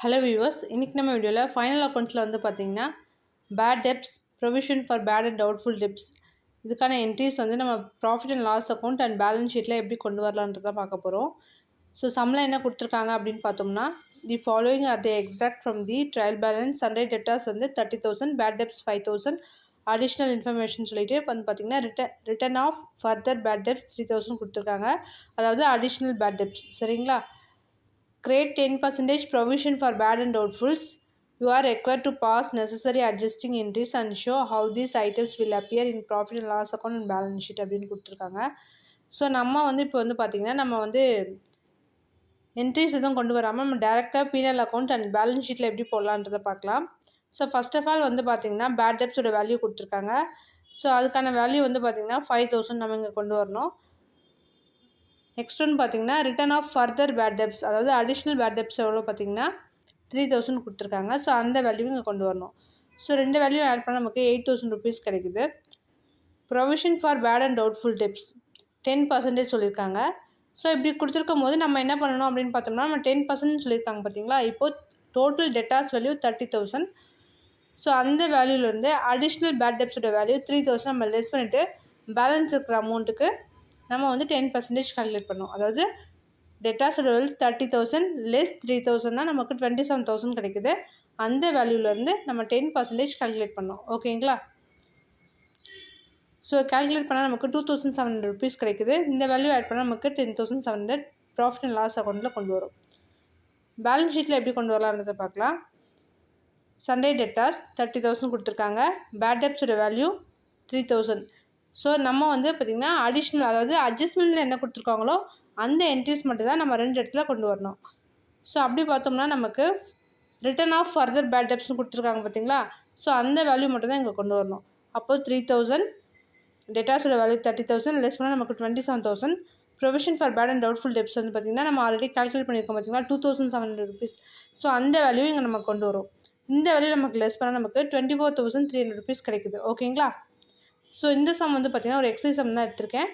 Hello viewers, இன்றைக்கி நம்ம வீடியோவில் ஃபைனல் அக்கௌண்ட்ஸில் வந்து பார்த்திங்கன்னா bad debts, provision for bad and doubtful debts இதுக்கான என்ட்ரிஸ் வந்து நம்ம profit and loss account and balance ஷீட்டில் எப்படி கொண்டு வரலான்றதான் பார்க்க போகிறோம். ஸோ சம்மில் என்ன கொடுத்துருக்காங்க அப்படின்னு பார்த்தோம்னா, the following R the exact from the trial balance. Sunday debtors வந்து 30,000, பேட் டெப்ஸ் 5,000, அடிஷ்னல் இன்ஃபர்மேஷன் சொல்லிட்டு வந்து பார்த்திங்கன்னா written off further bad debts 3,000 கொடுத்துருக்காங்க. அதாவது அடிஷ்னல் பேட் டெப்ஸ். சரிங்களா? Create 10% provision for bad and doubtfuls. You are required to pass necessary adjusting entries and show how these items will appear in profit and loss account and balance sheet அப்படின்னு கொடுத்துருக்காங்க. So நம்ம வந்து இப்போ வந்து பார்த்திங்கன்னா நம்ம வந்து என்ட்ரிஸ் எதுவும் கொண்டு வராமல் நம்ம டேரெக்டாக பீனல் அக்கௌண்ட் அண்ட் பேலன்ஸ் ஷீட்டில் எப்படி போடலான்றதை பார்க்கலாம். ஸோ ஃபஸ்ட் ஆஃப் ஆல் வந்து பார்த்திங்கன்னா பேட் டெப்ஸோட வேல்யூ கொடுத்துருக்காங்க. ஸோ அதுக்கான வேல்யூ வந்து பார்த்திங்கன்னா 5,000 நம்ம இங்கே கொண்டு வரணும். நெக்ஸ்ட் ஒன்று பார்த்தீங்கன்னா written off further bad debts, அதாவது அடிஷ்னல் பேட் டெப்ஸ் எவ்வளோ பார்த்தீங்கன்னா 3,000 கொடுத்துருக்காங்க. ஸோ அந்த வேல்யூ இங்கே கொண்டு வரணும். ஸோ ரெண்டு வேல்யூ ஆட் பண்ணால் நமக்கு 8,000 ருபீஸ் கிடைக்குது. Provision for bad and doubtful debts 10% சொல்லியிருக்காங்க. ஸோ இப்படி கொடுத்துருக்கும் போது நம்ம என்ன பண்ணணும் அப்படின்னு பார்த்தோம்னா, நம்ம 10% சொல்லியிருக்காங்க பார்த்தீங்களா. இப்போது டோட்டல் டெட்டாஸ் வேல்யூ 30,000. ஸோ அந்த வேல்யூலேருந்து அடிஷ்னல் பேட் டெப்ஸோட வேல்யூ 3,000 நம்ம லெஸ் பண்ணிவிட்டு பேலன்ஸ் இருக்கிற அமௌண்ட்டுக்கு நம்ம வந்து 10% கால்குலேட் பண்ணோம். அதாவது டெட்டாஸோட வேல்யூ 30,000 லெஸ் 3,000 தான் நமக்கு 27,000 கிடைக்குது. அந்த வேல்யூலேருந்து நம்ம 10% கால்குலேட் பண்ணோம். ஓகேங்களா? ஸோ கால்குலேட் பண்ணால் நமக்கு 2,700 ருபீஸ் கிடைக்குது. இந்த வேல்யூ ஆட் பண்ணால் நமக்கு 10,700 ப்ராஃபிட் அண்ட் லாஸ் அக்கௌண்ட்டில் கொண்டு வரும். பேலன்ஸ் ஷீட்டில் எப்படி கொண்டு வரலான்றதை பார்க்கலாம். சண்டே டெட்டாஸ் 30,000 கொடுத்துருக்காங்க. Bad டெப்ஸோட value 3,000. ஸோ நம்ம வந்து பார்த்திங்கன்னா அடிஷ்னல், அதாவது அட்ஜஸ்ட்மெண்ட்டில் என்ன கொடுத்துருக்காங்களோ அந்த என்ட்ரிஸ் மட்டும் தான் நம்ம ரெண்டு இடத்துல கொண்டு வரணும். ஸோ அப்படி பார்த்தோம்னா நமக்கு ரிட்டன் ஆஃப் ஃபர்தர் பேட் டெப்ஸ்னு கொடுத்துருக்காங்க பார்த்தீங்களா. ஸோ அந்த வேல்யூ மட்டும் தான் இங்கே கொண்டு வரணும். அப்போது 3,000, டெட்டாஸோட வேல்யூ 30,000 லெஸ் பண்ணால் நமக்கு 27,000. Provision for bad and doubtful debts வந்து பார்த்திங்கன்னா நம்ம ஆல்ரெடி கால்குலேட் பண்ணியிருக்கோம் பார்த்தீங்களா 2,700 ருபீஸ். ஸோ அந்த வேல்யூ இங்கே நம்ம கொண்டு வரும். இந்த வேல்யூ நமக்கு லெஸ் பண்ணால் நமக்கு 24,300 ருபீஸ் கிடைக்குது. ஓகேங்களா? ஸோ இந்த சம் வந்து பார்த்திங்கன்னா ஒரு எக்ஸசைஸ் சம் தான் எடுத்திருக்கேன்.